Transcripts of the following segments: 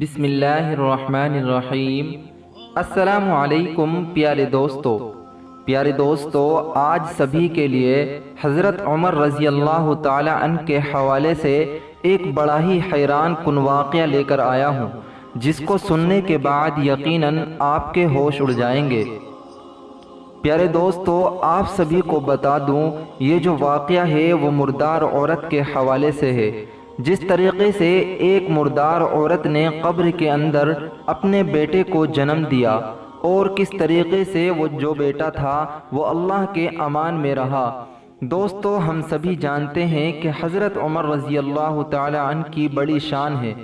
بسم اللہ الرحمن الرحیم۔ السلام علیکم پیارے دوستو، آج سبھی کے لیے حضرت عمر رضی اللہ تعالی عنہ کے حوالے سے ایک بڑا ہی حیران کن واقعہ لے کر آیا ہوں، جس کو سننے کے بعد یقیناً آپ کے ہوش اڑ جائیں گے۔ پیارے دوستو، آپ سبھی کو بتا دوں، یہ جو واقعہ ہے وہ مردار عورت کے حوالے سے ہے۔ جس طریقے سے ایک مردار عورت نے قبر کے اندر اپنے بیٹے کو جنم دیا، اور کس طریقے سے وہ جو بیٹا تھا وہ اللہ کے امان میں رہا۔ دوستو، ہم سبھی جانتے ہیں کہ حضرت عمر رضی اللہ تعالی عنہ کی بڑی شان ہے،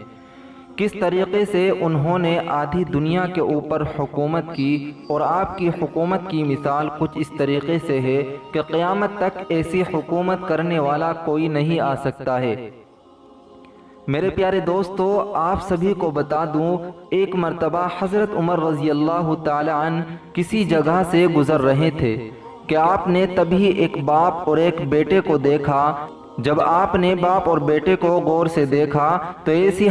کس طریقے سے انہوں نے آدھی دنیا کے اوپر حکومت کی، اور آپ کی حکومت کی مثال کچھ اس طریقے سے ہے کہ قیامت تک ایسی حکومت کرنے والا کوئی نہیں آ سکتا ہے۔ میرے پیارے دوستو، آپ سبھی کو بتا دوں، ایک مرتبہ حضرت عمر رضی اللہ تعالی عنہ کسی جگہ سے گزر رہے تھے کہ آپ نے تبھی ایک باپ اور ایک بیٹے کو دیکھا۔ جب آپ نے باپ اور بیٹے کو غور سے دیکھا تو ایسی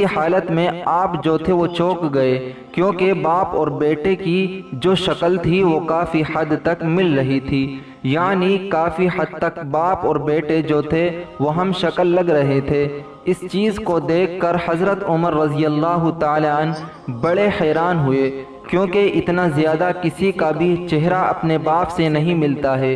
حالت میں آپ جو تھے وہ چونک گئے، کیونکہ باپ اور بیٹے کی جو شکل تھی وہ کافی حد تک مل رہی تھی، یعنی کافی حد تک باپ اور بیٹے جو تھے وہ ہم شکل لگ رہے تھے۔ اس چیز کو دیکھ کر حضرت عمر رضی اللہ تعالی عنہ بڑے حیران ہوئے، کیونکہ اتنا زیادہ کسی کا بھی چہرہ اپنے باپ سے نہیں ملتا ہے،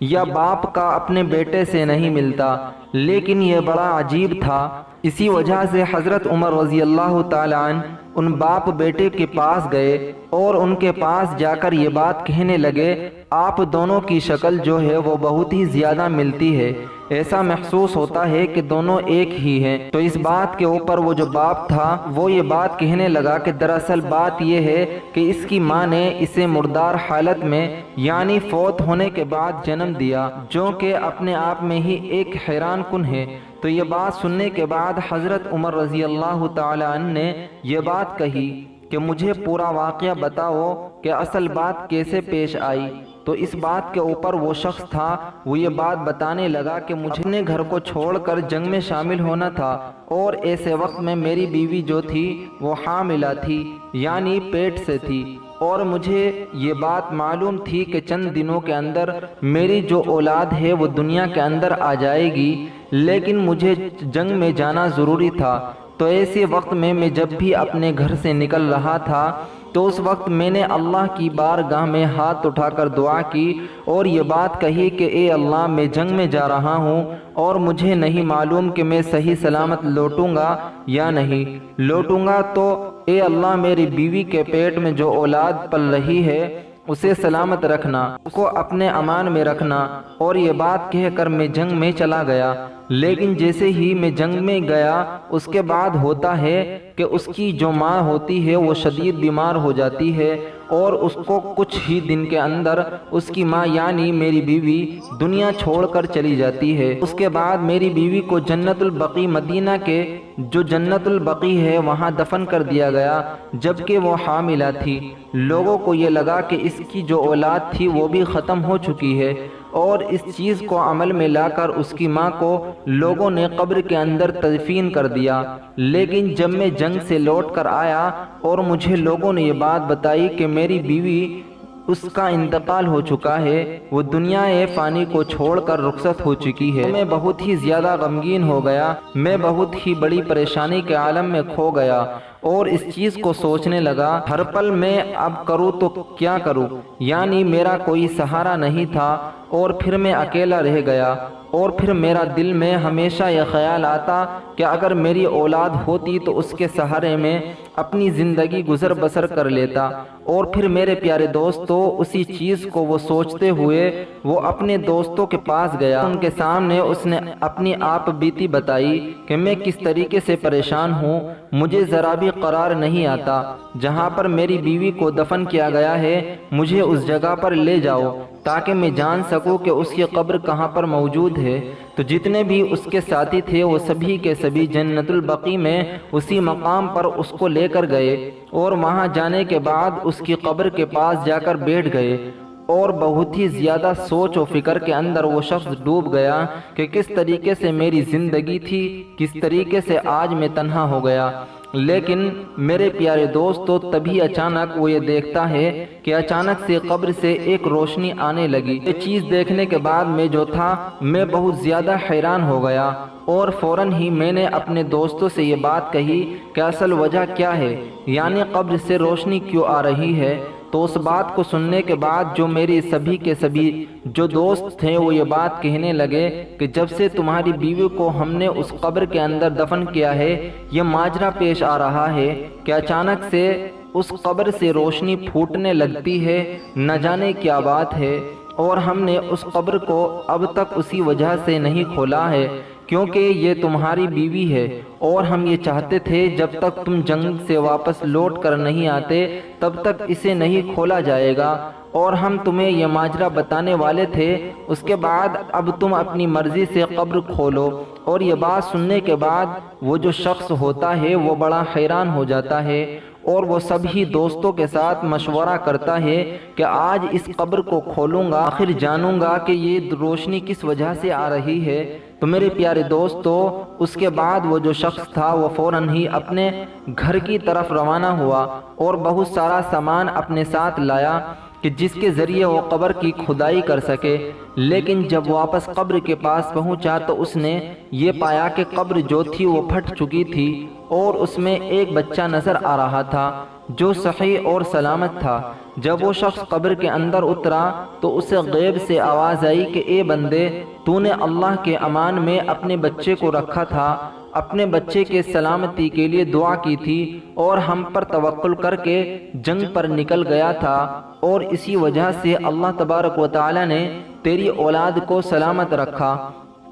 یا باپ کا اپنے بیٹے سے نہیں ملتا، لیکن یہ بڑا عجیب تھا۔ اسی وجہ سے حضرت عمر رضی اللہ تعالی عنہ ان باپ بیٹے کے پاس گئے اور ان کے پاس جا کر یہ بات کہنے لگے، آپ دونوں کی شکل جو ہے وہ بہت ہی زیادہ ملتی ہے، ایسا محسوس ہوتا ہے کہ دونوں ایک ہی ہیں۔ تو اس بات کے اوپر وہ جو باپ تھا وہ یہ بات کہنے لگا کہ دراصل بات یہ ہے کہ اس کی ماں نے اسے مردار حالت میں، یعنی فوت ہونے کے بعد جنم دیا، جو کہ اپنے آپ میں ہی ایک حیران کن ہے۔ تو یہ بات سننے کے بعد حضرت عمر رضی اللہ تعالی عنہ نے یہ بات کہی کہ مجھے پورا واقعہ بتاؤ کہ اصل بات کیسے پیش آئی۔ تو اس بات کے اوپر وہ شخص تھا، وہ یہ بات بتانے لگا کہ مجھے اپنے گھر کو چھوڑ کر جنگ میں شامل ہونا تھا، اور ایسے وقت میں میری بیوی جو تھی وہ حاملہ تھی، یعنی پیٹ سے تھی، اور مجھے یہ بات معلوم تھی کہ چند دنوں کے اندر میری جو اولاد ہے وہ دنیا کے اندر آ جائے گی، لیکن مجھے جنگ میں جانا ضروری تھا۔ تو ایسے وقت میں جب بھی اپنے گھر سے نکل رہا تھا تو اس وقت میں نے اللہ کی بارگاہ میں ہاتھ اٹھا کر دعا کی اور یہ بات کہی کہ اے اللہ، میں جنگ میں جا رہا ہوں اور مجھے نہیں معلوم کہ میں صحیح سلامت لوٹوں گا یا نہیں لوٹوں گا، تو اے اللہ میری بیوی کے پیٹ میں جو اولاد پل رہی ہے اسے سلامت رکھنا، اس کو اپنے امان میں رکھنا۔ اور یہ بات کہہ کر میں جنگ میں چلا گیا، لیکن جیسے ہی میں جنگ میں گیا اس کے بعد ہوتا ہے کہ اس کی جو ماں ہوتی ہے وہ شدید بیمار ہو جاتی ہے، اور اس کو کچھ ہی دن کے اندر اس کی ماں یعنی میری بیوی دنیا چھوڑ کر چلی جاتی ہے۔ اس کے بعد میری بیوی کو جنت البقیع، مدینہ کے جو جنت البقیع ہے وہاں دفن کر دیا گیا، جبکہ وہ حاملہ تھی۔ لوگوں کو یہ لگا کہ اس کی جو اولاد تھی وہ بھی ختم ہو چکی ہے، اور اس چیز کو عمل میں لا کر اس کی ماں کو لوگوں نے قبر کے اندر تدفین کر دیا۔ لیکن جب میں جنگ سے لوٹ کر آیا اور مجھے لوگوں نے یہ بات بتائی کہ میری بیوی اس کا انتقال ہو چکا ہے، وہ دنیا فانی کو چھوڑ کر رخصت ہو چکی ہے، میں بہت ہی زیادہ غمگین ہو گیا، میں بہت ہی بڑی پریشانی کے عالم میں کھو گیا، اور اس چیز کو سوچنے لگا ہر پل میں اب کروں تو کیا کروں، یعنی میرا کوئی سہارا نہیں تھا، اور پھر میں اکیلا رہ گیا۔ اور پھر میرا دل میں ہمیشہ یہ خیال آتا کہ اگر میری اولاد ہوتی تو اس کے سہارے میں اپنی زندگی گزر بسر کر لیتا۔ اور پھر میرے پیارے دوستو، اسی چیز کو وہ سوچتے ہوئے وہ اپنے دوستوں کے پاس گیا، ان کے سامنے اس نے اپنی آپ بیتی بتائی کہ میں کس طریقے سے پریشان ہوں، مجھے ذرا بھی قرار نہیں آتا، جہاں پر میری بیوی کو دفن کیا گیا ہے مجھے اس جگہ پر لے جاؤ تاکہ میں جان سکوں کہ اس کی قبر کہاں پر موجود ہے۔ تو جتنے بھی اس کے ساتھی تھے وہ سبھی کے سبھی جنت البقیع میں اسی مقام پر اس کو لے کر گئے، اور وہاں جانے کے بعد اس کی قبر کے پاس جا کر بیٹھ گئے، اور بہت ہی زیادہ سوچ و فکر کے اندر وہ شخص ڈوب گیا کہ کس طریقے سے میری زندگی تھی، کس طریقے سے آج میں تنہا ہو گیا۔ لیکن میرے پیارے دوستو، تبھی اچانک وہ یہ دیکھتا ہے کہ اچانک سے قبر سے ایک روشنی آنے لگی۔ یہ چیز دیکھنے کے بعد میں جو تھا میں بہت زیادہ حیران ہو گیا، اور فوراً ہی میں نے اپنے دوستوں سے یہ بات کہی کہ اصل وجہ کیا ہے، یعنی قبر سے روشنی کیوں آ رہی ہے۔ تو اس بات کو سننے کے بعد جو میری سبھی کے سبھی جو دوست تھے وہ یہ بات کہنے لگے کہ جب سے تمہاری بیوی کو ہم نے اس قبر کے اندر دفن کیا ہے، یہ ماجرا پیش آ رہا ہے کہ اچانک سے اس قبر سے روشنی پھوٹنے لگتی ہے، نہ جانے کیا بات ہے، اور ہم نے اس قبر کو اب تک اسی وجہ سے نہیں کھولا ہے کیونکہ یہ تمہاری بیوی ہے، اور ہم یہ چاہتے تھے جب تک تم جنگ سے واپس لوٹ کر نہیں آتے تب تک اسے نہیں کھولا جائے گا، اور ہم تمہیں یہ ماجرا بتانے والے تھے۔ اس کے بعد اب تم اپنی مرضی سے قبر کھولو۔ اور یہ بات سننے کے بعد وہ جو شخص ہوتا ہے وہ بڑا حیران ہو جاتا ہے، اور وہ سبھی دوستوں کے ساتھ مشورہ کرتا ہے کہ آج اس قبر کو کھولوں گا، آخر جانوں گا کہ یہ روشنی کس وجہ سے آ رہی ہے۔ تو میرے پیارے دوستو، اس کے بعد وہ جو شخص تھا وہ فوراً ہی اپنے گھر کی طرف روانہ ہوا اور بہت سارا سامان اپنے ساتھ لایا کہ جس کے ذریعے وہ قبر کی کھدائی کر سکے۔ لیکن جب واپس قبر کے پاس پہنچا تو اس نے یہ پایا کہ قبر جو تھی وہ پھٹ چکی تھی، اور اس میں ایک بچہ نظر آ رہا تھا جو صحیح اور سلامت تھا۔ جب وہ شخص قبر کے اندر اترا تو اسے غیب سے آواز آئی کہ اے بندے، تو نے اللہ کے امان میں اپنے بچے کو رکھا تھا، اپنے بچے کے سلامتی کے لیے دعا کی تھی، اور ہم پر توکل کر کے جنگ پر نکل گیا تھا، اور اسی وجہ سے اللہ تبارک و تعالی نے تیری اولاد کو سلامت رکھا،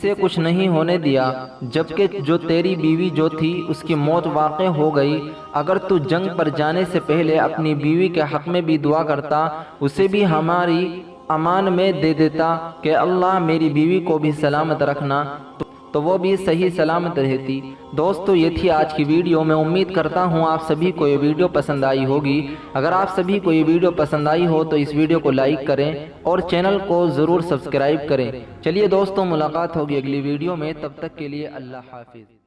سے کچھ نہیں ہونے دیا، جبکہ جو تیری بیوی جو تھی اس کی موت واقع ہو گئی۔ اگر تو جنگ پر جانے سے پہلے اپنی بیوی کے حق میں بھی دعا کرتا، اسے بھی ہماری امان میں دے دیتا کہ اللہ میری بیوی کو بھی سلامت رکھنا، تو وہ بھی صحیح سلامت رہتی۔ دوستو، یہ تھی آج کی ویڈیو۔ میں امید کرتا ہوں آپ سبھی کو یہ ویڈیو پسند آئی ہوگی۔ اگر آپ سبھی کو یہ ویڈیو پسند آئی ہو تو اس ویڈیو کو لائک کریں اور چینل کو ضرور سبسکرائب کریں۔ چلیے دوستو، ملاقات ہوگی اگلی ویڈیو میں، تب تک کے لیے اللہ حافظ۔